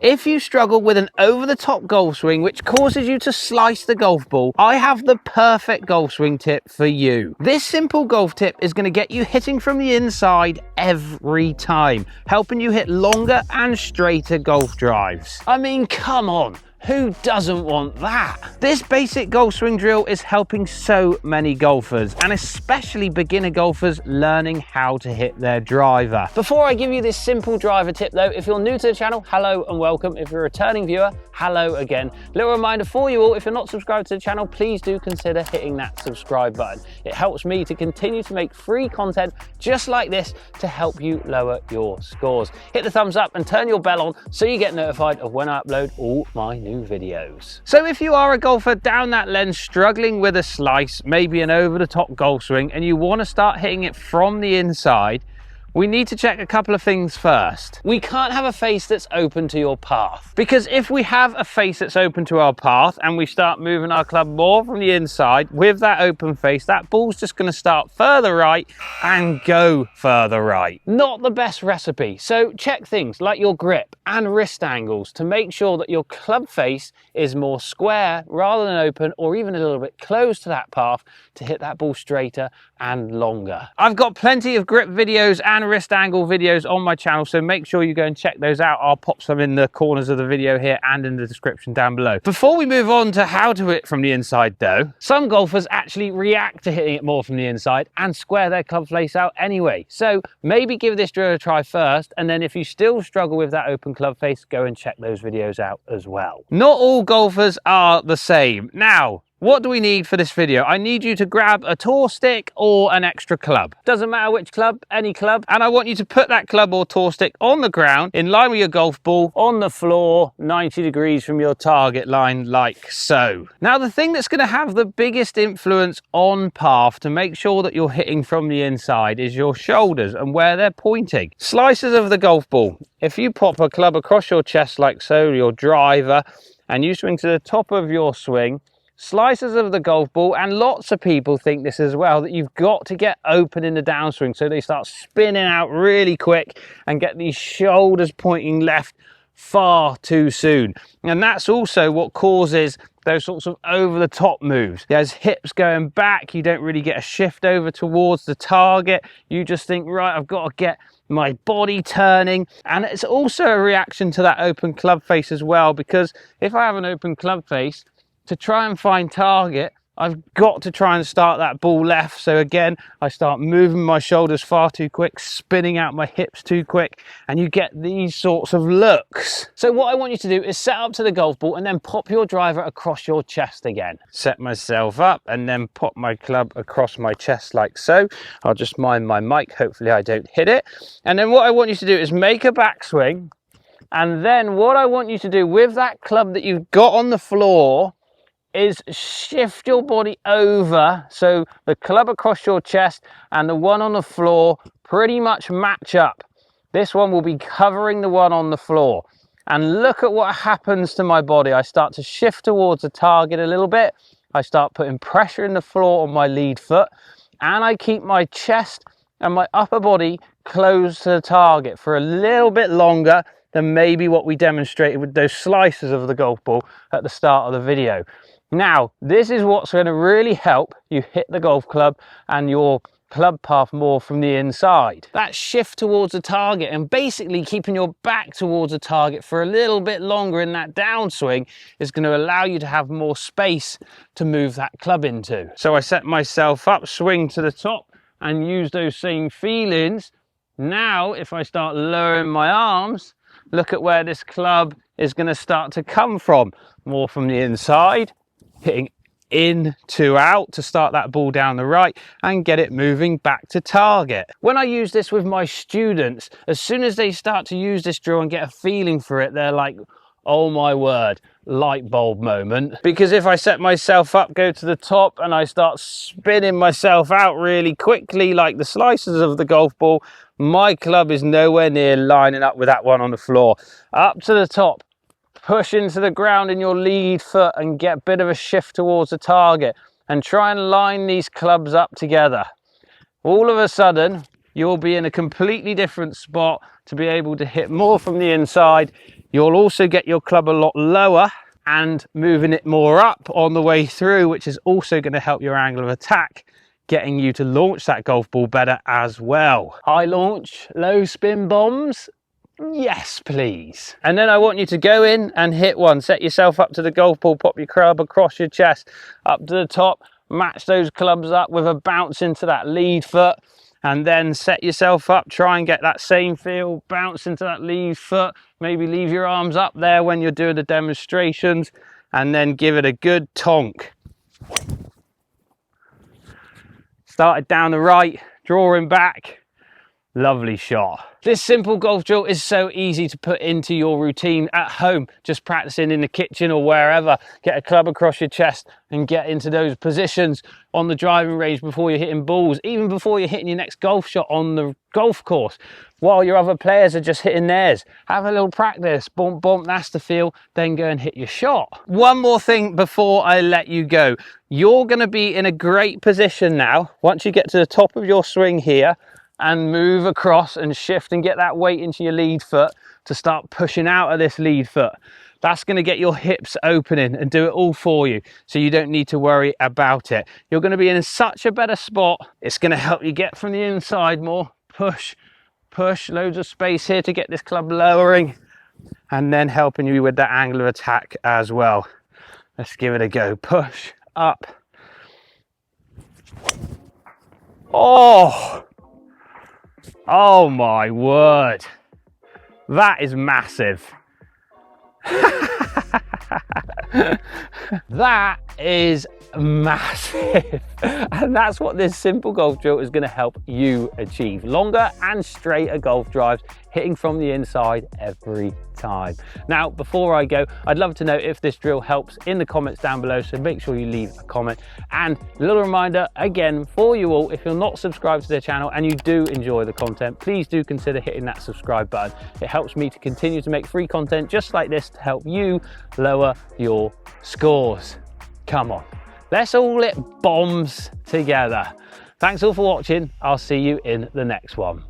If you struggle with an over-the-top golf swing which causes you to slice the golf ball, I have the perfect golf swing tip for you. This simple golf tip is going to get you hitting from the inside every time, helping you hit longer and straighter golf drives. I mean, come on. Who doesn't want that? This basic golf swing drill is helping so many golfers, and especially beginner golfers learning how to hit their driver. Before I give you this simple driver tip though, if you're new to the channel, hello and welcome. If you're a returning viewer, hello again. Little reminder for you all, if you're not subscribed to the channel, please do consider hitting that subscribe button. It helps me to continue to make free content just like this to help you lower your scores. Hit the thumbs up and turn your bell on so you get notified of when I upload all my new videos. So if you are a golfer down that lens struggling with a slice, maybe an over-the-top golf swing, and you want to start hitting it from the inside, we need to check a couple of things first. We can't have a face that's open to your path, because if we have a face that's open to our path and we start moving our club more from the inside with that open face, that ball's just going to start further right and go further right. Not the best recipe. So check things like your grip and wrist angles to make sure that your club face is more square rather than open, or even a little bit close to that path to hit that ball straighter and longer. I've got plenty of grip videos and wrist angle videos on my channel, so make sure you go and check those out. I'll pop some in the corners of the video here and in the description down below. Before we move on to how to hit from the inside though, some golfers actually react to hitting it more from the inside and square their club face out anyway. So maybe give this drill a try first, and then if you still struggle with that open club face, go and check those videos out as well. Not all golfers are the same. Now, what do we need for this video? I need you to grab a tour stick or an extra club. Doesn't matter which club, any club. And I want you to put that club or tour stick on the ground in line with your golf ball on the floor, 90 degrees from your target line, like so. Now, the thing that's going to have the biggest influence on path to make sure that you're hitting from the inside is your shoulders and where they're pointing. Slices of the golf ball. If you pop a club across your chest like so, your driver, and you swing to the top of your swing, slices of the golf ball, and lots of people think this as well, that you've got to get open in the downswing, so they start spinning out really quick and get these shoulders pointing left far too soon. And that's also what causes those sorts of over the top moves. There's hips going back, you don't really get a shift over towards the target, you just think, right, I've got to get my body turning. And it's also a reaction to that open club face as well, because if I have an open club face, to try and find target, I've got to try and start that ball left. So again, I start moving my shoulders far too quick, spinning out my hips too quick, and you get these sorts of looks. So what I want you to do is set up to the golf ball and then pop your driver across your chest again. Set myself up and then pop my club across my chest like so. I'll just mind my mic, hopefully I don't hit it. And then what I want you to do is make a backswing. And then what I want you to do with that club that you've got on the floor is shift your body over, so the club across your chest and the one on the floor pretty much match up. This one will be covering the one on the floor, and look at what happens to my body. I start to shift towards the target a little bit, I start putting pressure in the floor on my lead foot, and I keep my chest and my upper body close to the target for a little bit longer than maybe what we demonstrated with those slices of the golf ball at the start of the video. Now, this is what's going to really help you hit the golf club and your club path more from the inside. That shift towards the target and basically keeping your back towards the target for a little bit longer in that downswing is going to allow you to have more space to move that club into. So I set myself up, swing to the top and use those same feelings. Now, if I start lowering my arms, look at where this club is going to start to come from. More from the inside, hitting in to out to start that ball down the right and get it moving back to target. When I use this with my students, as soon as they start to use this drill and get a feeling for it, they're like, oh my word, light bulb moment. Because if I set myself up, go to the top, and I start spinning myself out really quickly like the slices of the golf ball, my club is nowhere near lining up with that one on the floor. Up to the top, push into the ground in your lead foot and get a bit of a shift towards the target and try and line these clubs up together. All of a sudden, you'll be in a completely different spot to be able to hit more from the inside. You'll also get your club a lot lower and moving it more up on the way through, which is also going to help your angle of attack, getting you to launch that golf ball better as well. High launch, low spin bombs. Yes, please. And then I want you to go in and hit one. Set yourself up to the golf ball, pop your club across your chest, up to the top, match those clubs up with a bounce into that lead foot, and then set yourself up, try and get that same feel, bounce into that lead foot, maybe leave your arms up there when you're doing the demonstrations, and then give it a good tonk. Start it down the right, drawing back. Lovely shot. This simple golf drill is so easy to put into your routine at home, just practicing in the kitchen or wherever. Get a club across your chest and get into those positions on the driving range before you're hitting balls, even before you're hitting your next golf shot on the golf course, while your other players are just hitting theirs. Have a little practice, bump, bump, that's the feel, then go and hit your shot. One more thing before I let you go. You're gonna be in a great position now, once you get to the top of your swing here, and move across and shift and get that weight into your lead foot to start pushing out of this lead foot. That's going to get your hips opening and do it all for you, so you don't need to worry about it. You're going to be in such a better spot. It's going to help you get from the inside more. Push, push, loads of space here to get this club lowering, and then helping you with that angle of attack as well. Let's give it a go. Push, up. Oh my word, that is massive. That is massive. And that's what this simple golf drill is going to help you achieve. Longer and straighter golf drives, hitting from the inside every time. Now, before I go, I'd love to know if this drill helps in the comments down below, so make sure you leave a comment. And a little reminder again for you all, if you're not subscribed to the channel and you do enjoy the content, please do consider hitting that subscribe button. It helps me to continue to make free content just like this to help you lower your scores. Come on, let's all hit bombs together. Thanks all for watching. I'll see you in the next one.